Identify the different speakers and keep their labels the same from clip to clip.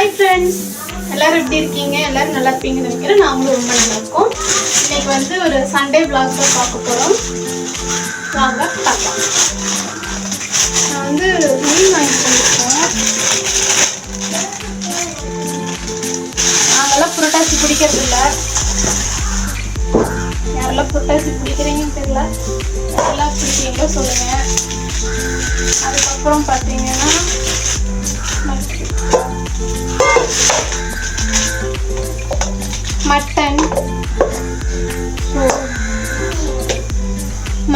Speaker 1: Hi friends, எல்லாரும் எப்படி இருக்கீங்க? எல்லாரும் நல்லா இருப்பீங்கன்னு நினைக்கிறேன். நாங்களும் ரொம்ப நல்லா இருக்கோம். இன்னைக்கு வந்து ஒரு சண்டே vlog தான் பார்க்க போகிறோம். வாங்க பார்க்கலாம். நான் வந்து மீன் வாங்கி பண்ணியிருக்கோம். நாங்கெல்லாம் புரட்டாசி பிடிக்கிறது இல்லை. யாரெல்லாம் புரட்டாசி பிடிக்கிறீங்கன்னு தெரியல. யாரெல்லாம் பிடிக்கிறீங்களோ சொல்லுங்கள். அதுக்கப்புறம் பார்த்தீங்கன்னா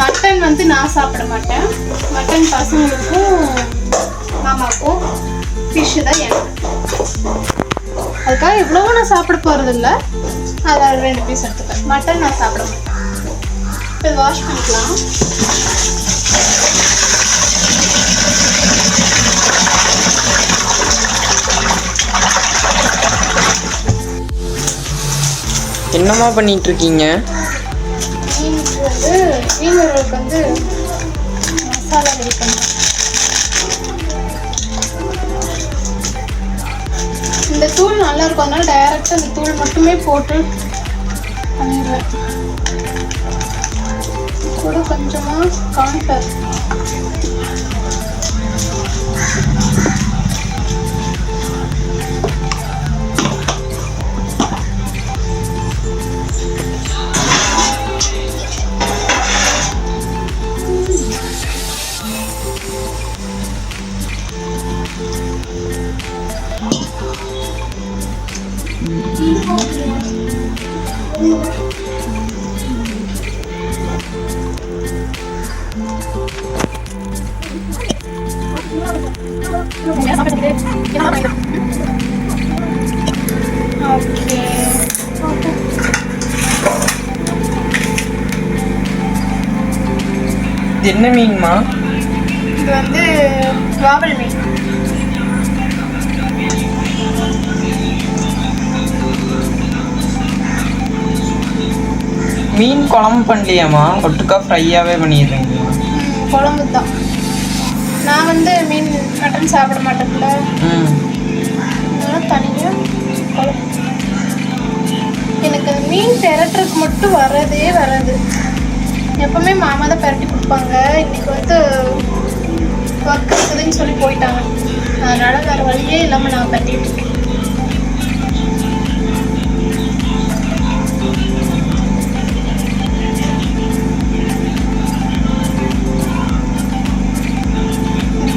Speaker 1: மட்டன் வந்து நான் சாப்பிட மாட்டேன். மட்டன் பசங்களுக்கும் மாமாவுக்கும், ஃபிஷ்ஷு தான் எனக்கு. அதுக்காக இவ்வளவும் நான் சாப்பிட போகிறது இல்லை. அதில் 2 பீஸ் எடுத்துப்பேன். மட்டன் நான் சாப்பிட மாட்டேன். இப்போ வாஷ் பண்ணிக்கலாம்.
Speaker 2: என்னமா பண்ணிட்டு இருக்கீங்க?
Speaker 1: மீனுக்கு வந்து மீன் வறுவலுக்கு வந்து மசாலா ரெடி பண்ணுறேன். இந்த தூள் நல்லா இருக்கும், அதனால டைரெக்டாக இந்த தூள் மட்டுமே போட்டு பண்ணிடுவேன். கூட கொஞ்சமாக கார்ன்ஃப்ளவர்,
Speaker 2: இது என்ன மீன்மா?
Speaker 1: இது வந்து வாவல் மீன்.
Speaker 2: மீன் குழம்பு பண்ணலையாம்மா? ஒட்டுக்கா ஃப்ரையாகவே பண்ணிடுறீங்க?
Speaker 1: குழம்பு தான். நான் வந்து மீன் மட்டன் சாப்பிட மாட்டேன்ல, அதனால தனியாக குழம்பு. எனக்கு அந்த மீன் பெரட்டுறதுக்கு மட்டும் வரதே வராது. எப்பவுமே மாமா தான் பெரட்டி கொடுப்பாங்க. இன்னைக்கு வந்து ஒர்க் இருக்குதுன்னு சொல்லி போயிட்டாங்க. அதனால வேறு வழியே இல்லாமல் நான் பெரட்டிட்டு இருக்கேன்.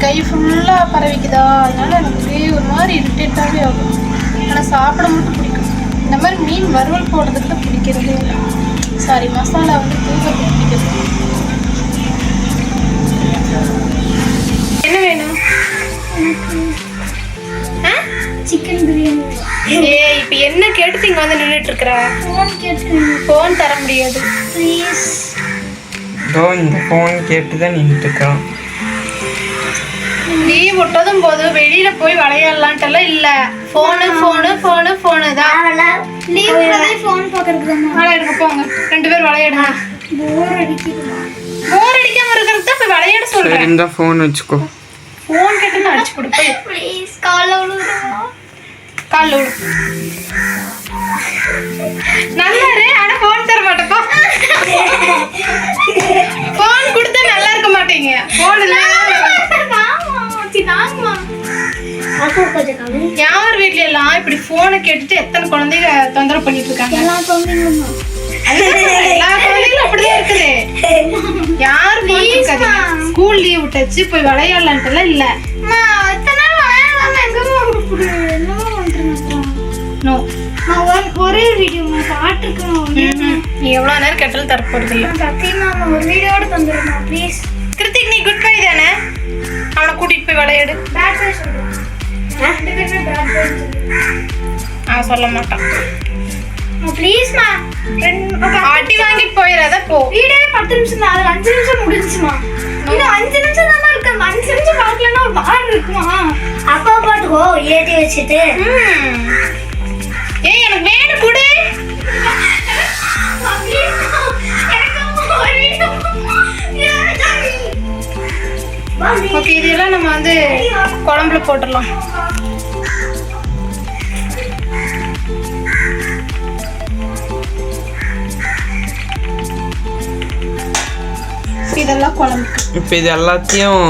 Speaker 1: கை ஃபுல்லாக பரவிக்குதா, அதனால எனக்கு ஒரு மாதிரி இரிட்டேட்டாகவே ஆகும். ஆனால் சாப்பிட மட்டும் பிடிக்கும். இந்த மாதிரி மீன் வறுவல் போடுறதுக்கு தான் பிடிக்கிறதே இல்லை. சாரி, மசாலா வந்து தூக்க பிடிக்கிறது. என்ன வேணும்?
Speaker 3: சிக்கன் பிரியாணி.
Speaker 1: இப்போ என்ன கேட்டு இங்கே வந்து நின்றுட்டு இருக்கிற? ஃபோன் தர முடியாது ப்ளீஸ்.
Speaker 2: இந்த ஃபோன் கேட்டு தான் நின்றுட்டு இருக்கோம்.
Speaker 1: லீவ் விட்டதும் போதும் வெளியில போய் விளையாடலான்ட்டுலாம் இல்ல. ஃபோனு ஃபோனு ஃபோனு ஃபோனு தான்.
Speaker 3: லீவ் விட்டதே ஃபோன் பார்க்கறதுக்கு தான்.
Speaker 1: விளையாடுங்க போங்க, 2 பேர் விளையாடுங்க.
Speaker 3: போர் அடிக்குதுமா.
Speaker 1: போர் அடிக்காம இருக்கிறதுக்கு தான் போய் விளையாட சொல்றேன்.
Speaker 2: சரி, இந்த ஃபோன் வச்சுக்கோ.
Speaker 1: ஃபோன் கேட்டு நான் அடிச்சு கொடுப்பேன்.
Speaker 3: ப்ளீஸ் கால்ல விழுறா.
Speaker 1: கால்ல விழு. நல்லா இரு, ஆனா ஃபோன் தர மாட்டேப்பா. ஃபோன் கொடுத்தா நல்லா இருக்க மாட்டீங்க. ஃபோன் இல்ல யார் வீட்ல எல்லாம் இப்படி போனை கேட்டுட்டு எத்தனை குழந்தைங்க தொந்தரவு பண்ணிட்டு இருக்காங்க?
Speaker 3: எல்லா குழந்தைங்களும்
Speaker 1: எல்லா குழந்தைகளும் அப்படிதான் இருக்குது. யார் ஸ்கூல் லீவ் விட்டாச்சு போய் விளையாடலான்ட்டுலாம் இல்ல.
Speaker 3: ஒரே வீடியோ பாட்டுருக்கணும்.
Speaker 1: நீ எவ்வளவு நேரம் கேட்டாலும் தர போறது இல்ல.
Speaker 3: சத்தியமா ஒரு வீடியோட தந்துருமா ப்ளீஸ்.
Speaker 1: கிருத்திக், நீ குட் பை தானே? அவனை கூட்டிட்டு போய் விளையாடு.
Speaker 3: பேட் பை சொல்றேன்.
Speaker 1: அவன் சொல்ல மாட்டான்.
Speaker 3: ப்ளீஸ்மா.
Speaker 1: ஆட்டி வாங்கிட்டு போயிடாத போ.
Speaker 3: வீடியோ 10 நிமிஷம் தான், அது 5 நிமிஷம் முடிஞ்சுமா. இன்னும் 5 நிமிஷம் தான் இருக்கு. 5 நிமிஷம் பார்க்கலன்னா ஒரு மாதிரி இருக்குமா? அப்பா பாட்டுக்கோ ஏற்றி வச்சுட்டு.
Speaker 1: ஏய், எனக்கு வேணும் கொடு. ஓகே, இதெல்லாம் நம்ம வந்து குழம்புல போட்டுடலாம். இதெல்லாம் குழம்புக்கு.
Speaker 2: இப்போ இது எல்லாத்தையும்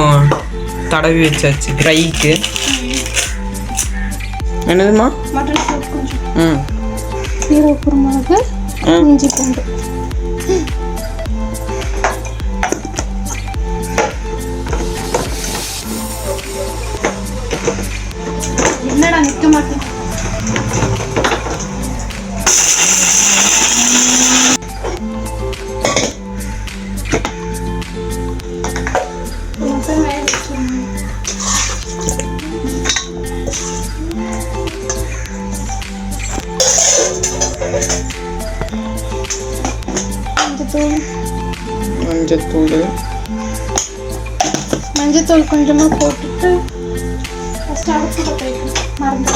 Speaker 2: தடவி வச்சாச்சு ட்ரைக்கு. என்னதுமா?
Speaker 1: மட்டன் சூப் கொஞ்சம்.
Speaker 2: ம்.
Speaker 1: சீரக குருமிளகு, இஞ்சி பூண்டு. என்னடா நிற்க மாட்டேன். மஞ்சத்தூள் கொஞ்சமாக போட்டுட்டு ஃபஸ்ட்டு அடுப்பு பற்ற வைக்கணும். மறந்து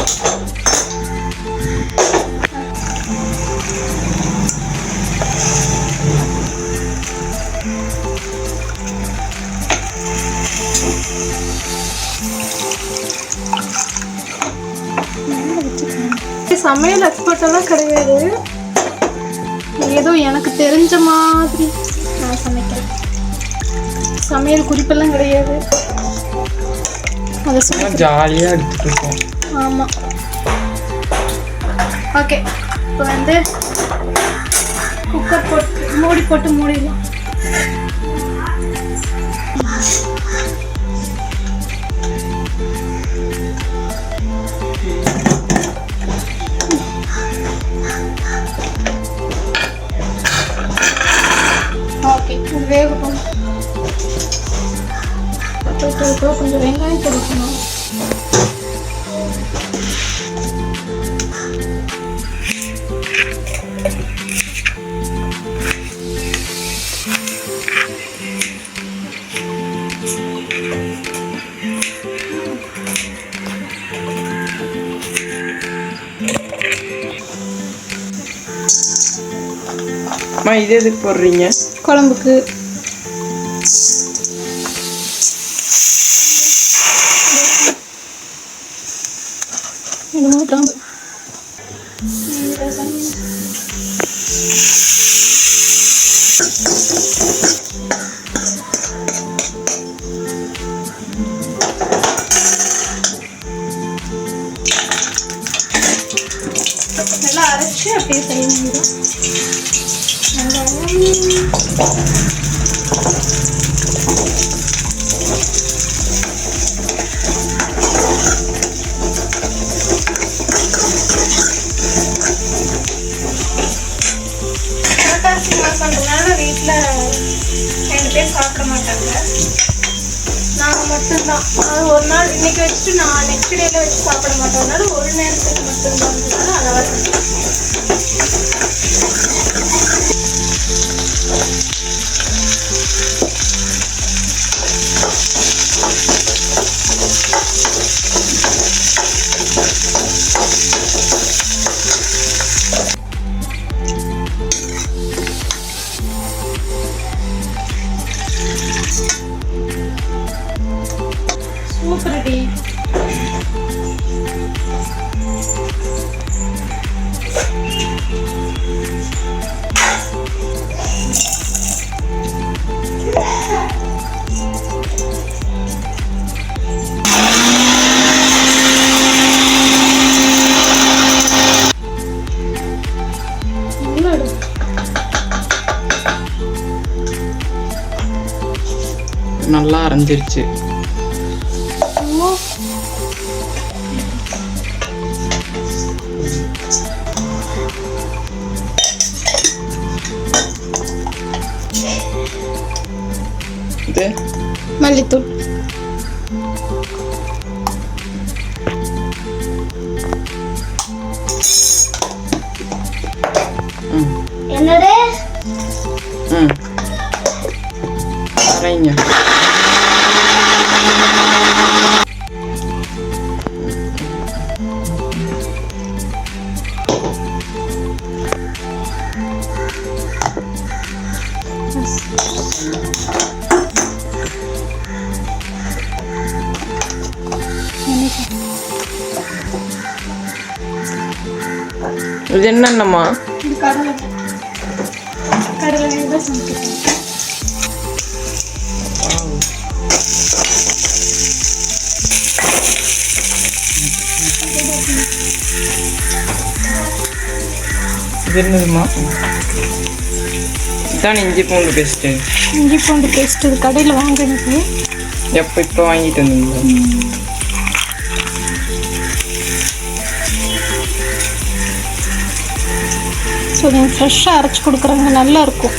Speaker 1: சமையல் எக்ஸ்பர்ட்டெல்லாம் கிடையாது, ஏதோ எனக்கு தெரிஞ்ச மாதிரி நான் சமைக்கிறேன். சமையல் குறிப்பெல்லாம் கிடையாது, அதை
Speaker 2: ஜாலியாக எடுத்துட்டு இருக்கோம்.
Speaker 1: ஆமாம். ஓகே, இப்போ வந்து குக்கர் போட்டு மூடிடலாம். ஓகே, வேகட்டும். கொஞ்சம் வெங்காயம் கொடுக்கணும்.
Speaker 2: அம்மா இது எதுக்கு போடுறீங்க?
Speaker 1: குழம்புக்கு. நல்லா அரைச்சி அப்படியே செய்யணும். புரட்டாசி மாசம்ன்றதுனால வீட்டில் 2 பேர் சாப்பிட மாட்டாங்க, நாங்கள் மட்டும்தான். அது ஒரு நாள் இன்னைக்கு வச்சுட்டு நான் நெக்ஸ்ட் டேல வச்சு சாப்பிட மாட்டோம்னால ஒரு நேரத்துக்கு மட்டும்தான் அளவாக. Super ready.
Speaker 2: நல்லா அரைஞ்சிருச்சு. இது
Speaker 1: மல்லித்தூள்.
Speaker 3: என்னடே?
Speaker 2: அரைங்க. இது என்னன்னம்மா?
Speaker 1: கடலை தான் சமைக்கிறேன்.
Speaker 2: இது என்னதுமா? இதான் இஞ்சி பூண்டு பேஸ்ட்டு.
Speaker 1: இஞ்சி பூண்டு பேஸ்ட் இது கடையில் வாங்கினது.
Speaker 2: இப்போ வாங்கிட்டு வந்தீங்களா?
Speaker 1: ஸோ நீங்கள் ஃப்ரெஷ்ஷாக அரைச்சி கொடுக்குறாங்க, நல்லாயிருக்கும்.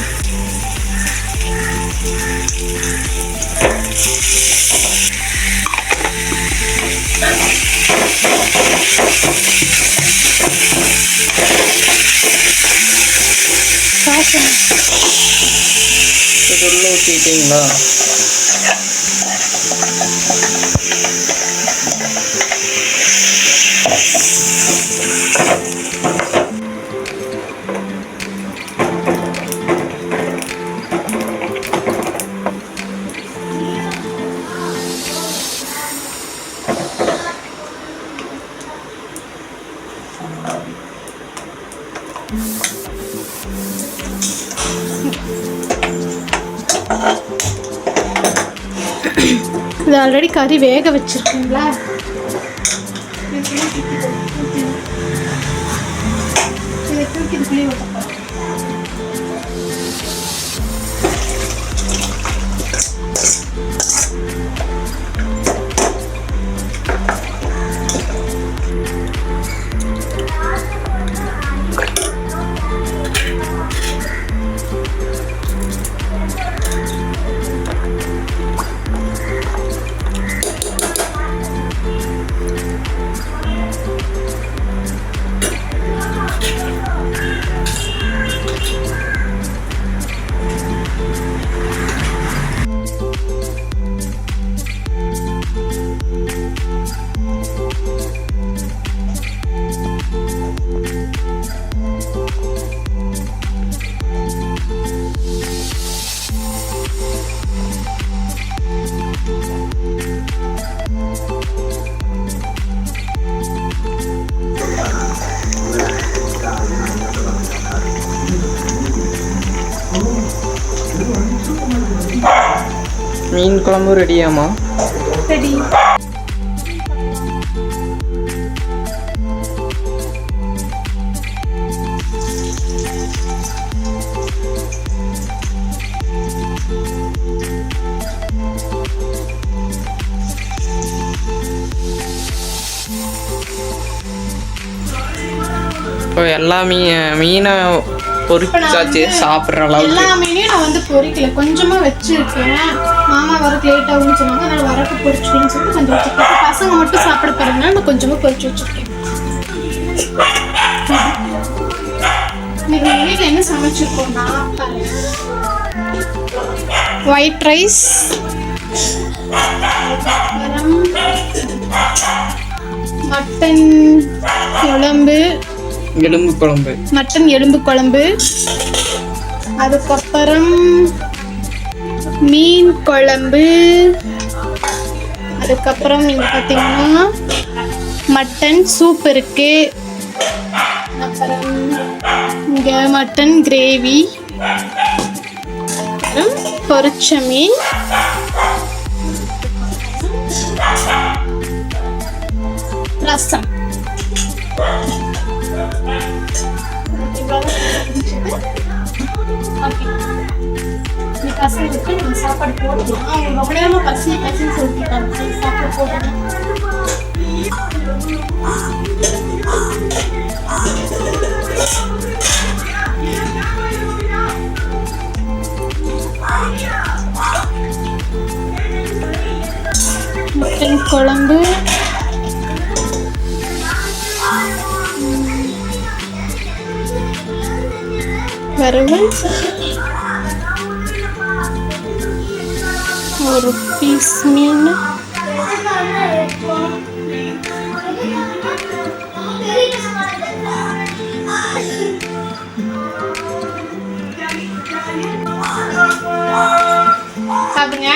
Speaker 2: உள்ள ஊற்றிட்டீங்களா?
Speaker 1: இது ஆல்ரெடி கறி வேக வச்சிருக்கீங்களா?
Speaker 2: மீன் குழம்பு ரெடியாமா?
Speaker 1: ரெடி.
Speaker 2: இப்போ எல்லா மீனை பொரிச்சாச்சு, சாப்பிட்ற அளவுக்கு.
Speaker 1: எல்லா மீனையும் நான் வந்து பொரிக்கல, கொஞ்சமா வச்சிருக்கேன். மாமா வரக்கு லேட் ஆகும்னு சொன்னாங்க, அதனால வரக்கு பொரிச்சுக்கணும்னு சொல்லிட்டு கொஞ்சம் வச்சுருக்கேன். பசங்க மட்டும் சாப்பிட போறதுனால நான் கொஞ்சமா பொரிச்சு வச்சிருக்கேன். இன்னைக்கு எங்கள் வீட்டில் என்ன சமைச்சிருக்கோம்னா ஒயிட் ரைஸ், மட்டன் குழம்பு,
Speaker 2: எலும்பு குழம்பு,
Speaker 1: மட்டன் எலும்பு குழம்பு, அதுக்கப்புறம் மீன் குழம்பு, அதுக்கப்புறம் இங்கே பார்த்தீங்கன்னா மட்டன் சூப் இருக்கு, அப்புறம் இங்கே மட்டன் கிரேவி, அப்புறம் பொரிச்ச மீன், ரசம். பசங்களுக்கு நம்ம சாப்பாடு போடலாம். அவங்க ரொம்ப நேரமாக பசின்னு சொல்லிட்டாங்க, சாப்பாடு போடலாம். மட்டன் குழம்பு, வறுவல், ஒரு பீஸ் மீன், சாப்பிடுங்க.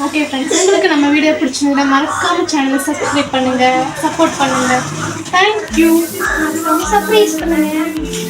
Speaker 1: ஓகே ஃப்ரெண்ட்ஸ், உங்களுக்கு நம்ம வீடியோ பிடிச்சிருந்தா மறக்காம சேனலை சப்ஸ்கிரைப் பண்ணுங்க, சப்போர்ட் பண்ணுங்க. தேங்க்யூ. சர்ப்ரைஸ் பண்ணுங்க.